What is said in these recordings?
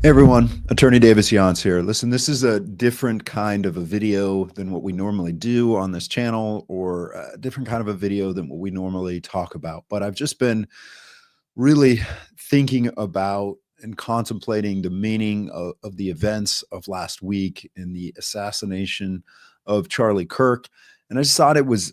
Hey everyone, Attorney Davis Younts here. Listen, this is a different kind of a video than what we normally do on this channel, or a different kind of a video than what we normally talk about. But I've just been really thinking about and contemplating the meaning of the events of last week in the assassination of Charlie Kirk. And I just thought it was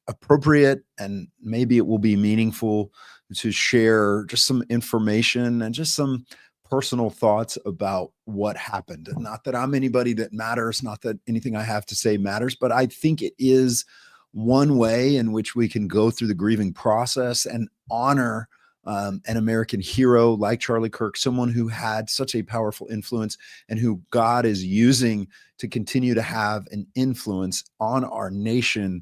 appropriate, and maybe it will be meaningful to share just some information and just some personal thoughts about what happened. Not that I'm anybody that matters, not that anything I have to say matters, but I think it is one way in which we can go through the grieving process and honor an American hero like Charlie Kirk, someone who had such a powerful influence and who God is using to continue to have an influence on our nation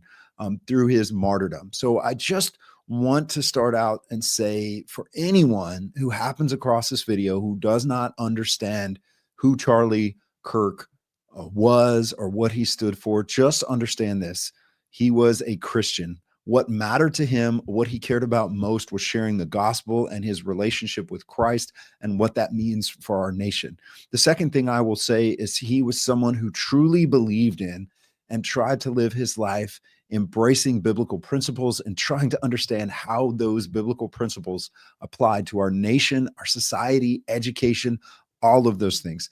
through his martyrdom. So I just want to start out and say, for anyone who happens across this video who does not understand who Charlie Kirk was or what he stood for, just understand this. He was a Christian. What mattered to him, what he cared about most, was sharing the gospel and his relationship with Christ and what that means for our nation. The second thing I will say is he was someone who truly believed in and tried to live his life embracing biblical principles and trying to understand how those biblical principles applied to our nation, our society, education, all of those things.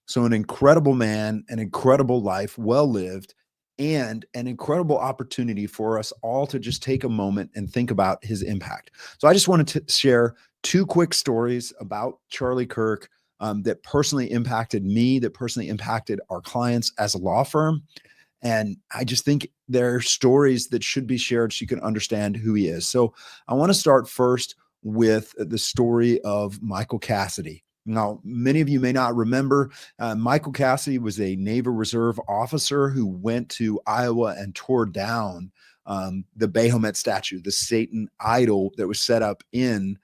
So an incredible man, an incredible life, well lived, and an incredible opportunity for us all to just take a moment and think about his impact. So I just wanted to share two quick stories about Charlie Kirk that personally impacted me, that personally impacted our clients as a law firm. And I just think they're stories that should be shared so you can understand who he is. So I want to start first with the story of Michael Cassidy. Now, many of you may not remember, Michael Cassidy was a Naval Reserve officer who went to Iowa and tore down the Baphomet statue, the Satan idol that was set up in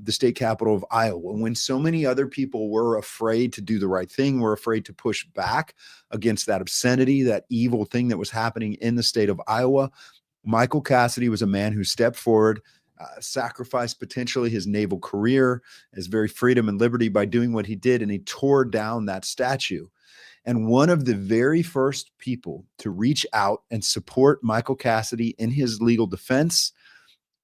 the state capital of Iowa. When so many other people were afraid to do the right thing, were afraid to push back against that obscenity, that evil thing that was happening in the state of Iowa, Michael Cassidy was a man who stepped forward, sacrificed potentially his naval career, his very freedom and liberty by doing what he did, and he tore down that statue. And one of the very first people to reach out and support Michael Cassidy in his legal defense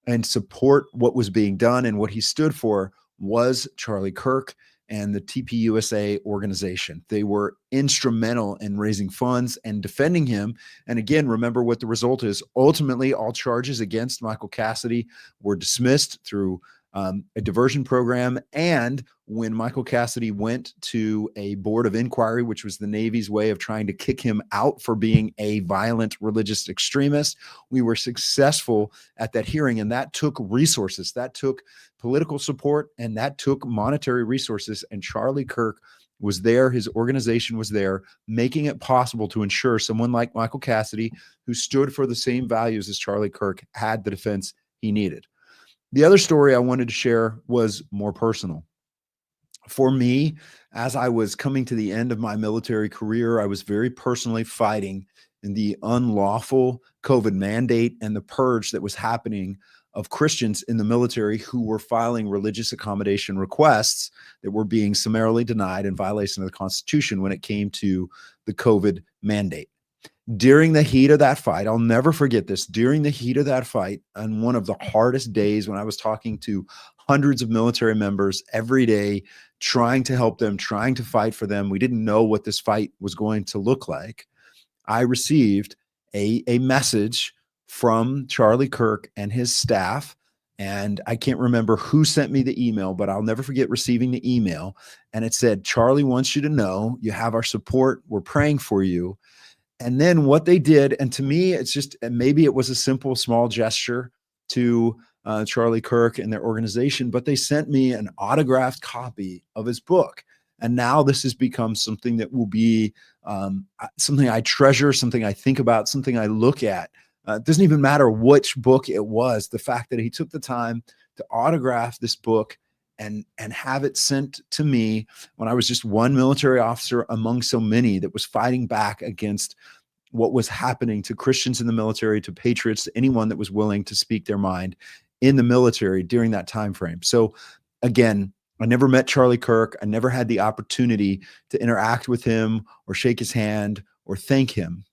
and support what was being done and what he stood for was Charlie Kirk and the TPUSA organization. They were instrumental in raising funds and defending him. And again, remember what the result is. Ultimately, all charges against Michael Cassidy were dismissed through a diversion program. And when Michael Cassidy went to a board of inquiry, which was the Navy's way of trying to kick him out for being a violent religious extremist, we were successful at that hearing. And that took resources, that took political support, and that took monetary resources. And Charlie Kirk was there, his organization was there, making it possible to ensure someone like Michael Cassidy, who stood for the same values as Charlie Kirk, had the defense he needed. The other story I wanted to share was more personal. For me, as I was coming to the end of my military career, I was very personally fighting in the unlawful COVID mandate and the purge that was happening of Christians in the military who were filing religious accommodation requests that were being summarily denied in violation of the Constitution when it came to the COVID mandate. During the heat of that fight, I'll never forget this, during the heat of that fight, on one of the hardest days when I was talking to hundreds of military members every day, trying to help them, trying to fight for them, we didn't know what this fight was going to look like. I received a message from Charlie Kirk and his staff, and I can't remember who sent me the email, but I'll never forget receiving the email. And it said, "Charlie wants you to know you have our support. We're praying for you." And then what they did, and to me, it's just, and maybe it was a simple, small gesture to Charlie Kirk and their organization, but they sent me an autographed copy of his book. And now this has become something that will be something I treasure, something I think about, something I look at. It doesn't even matter which book it was. The fact that he took the time to autograph this book and have it sent to me when I was just one military officer among so many that was fighting back against what was happening to Christians in the military, to patriots, to anyone that was willing to speak their mind in the military during that time frame. So again, I never met Charlie Kirk. I never had the opportunity to interact with him or shake his hand or thank him.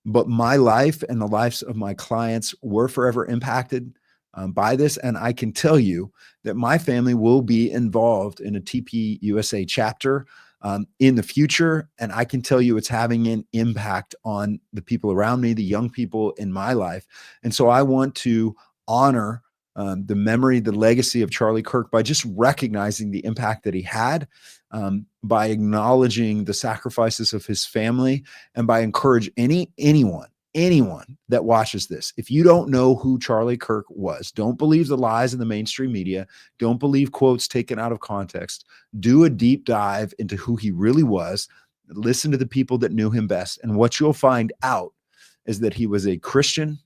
But my life and the lives of my clients were forever impacted by this. And I can tell you that my family will be involved in a TP USA chapter in the future. And I can tell you it's having an impact on the people around me, the young people in my life. And so I want to honor the memory, the legacy of Charlie Kirk by just recognizing the impact that he had, by acknowledging the sacrifices of his family, and by encourage anyone that watches this. If you don't know who Charlie Kirk was, don't believe the lies in the mainstream media. Don't believe quotes taken out of context. Do a deep dive into who he really was. Listen to the people that knew him best. And what you'll find out is that he was a Christian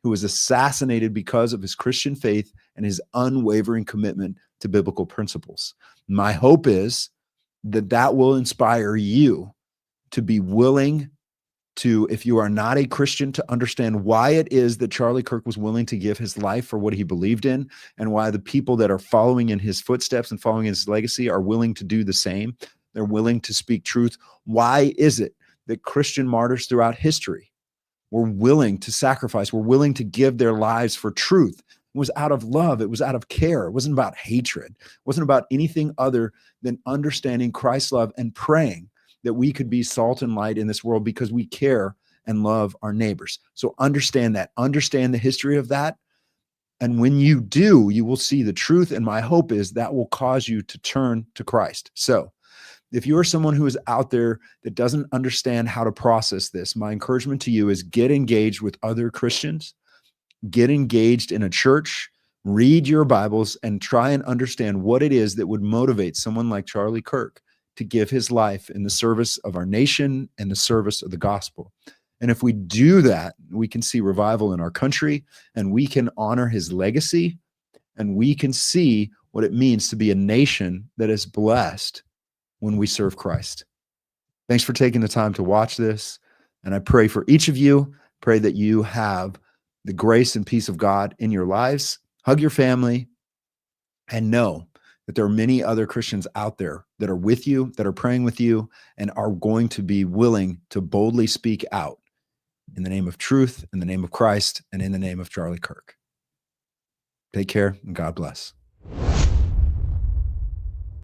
who was assassinated because of his Christian faith and his unwavering commitment to biblical principles. My hope is that that will inspire you to be willing to, if you are not a Christian, to understand why it is that Charlie Kirk was willing to give his life for what he believed in, and why the people that are following in his footsteps and following his legacy are willing to do the same. They're willing to speak truth. Why is it that Christian martyrs throughout history were willing to sacrifice, were willing to give their lives for truth? It was out of love. It was out of care. It wasn't about hatred. It wasn't about anything other than understanding Christ's love and praying that we could be salt and light in this world because we care and love our neighbors. So understand that, understand the history of that. And when you do, you will see the truth. And my hope is that will cause you to turn to Christ. So if you're someone who is out there that doesn't understand how to process this, my encouragement to you is get engaged with other Christians, get engaged in a church, read your Bibles, and try and understand what it is that would motivate someone like Charlie Kirk to give his life in the service of our nation and the service of the gospel. And if we do that, we can see revival in our country, and we can honor his legacy, and we can see what it means to be a nation that is blessed when we serve Christ. Thanks for taking the time to watch this. And I pray for each of you, pray that you have the grace and peace of God in your lives. Hug your family and know that there are many other Christians out there that are with you, that are praying with you, and are going to be willing to boldly speak out in the name of truth, in the name of Christ, and in the name of Charlie Kirk. Take care and God bless.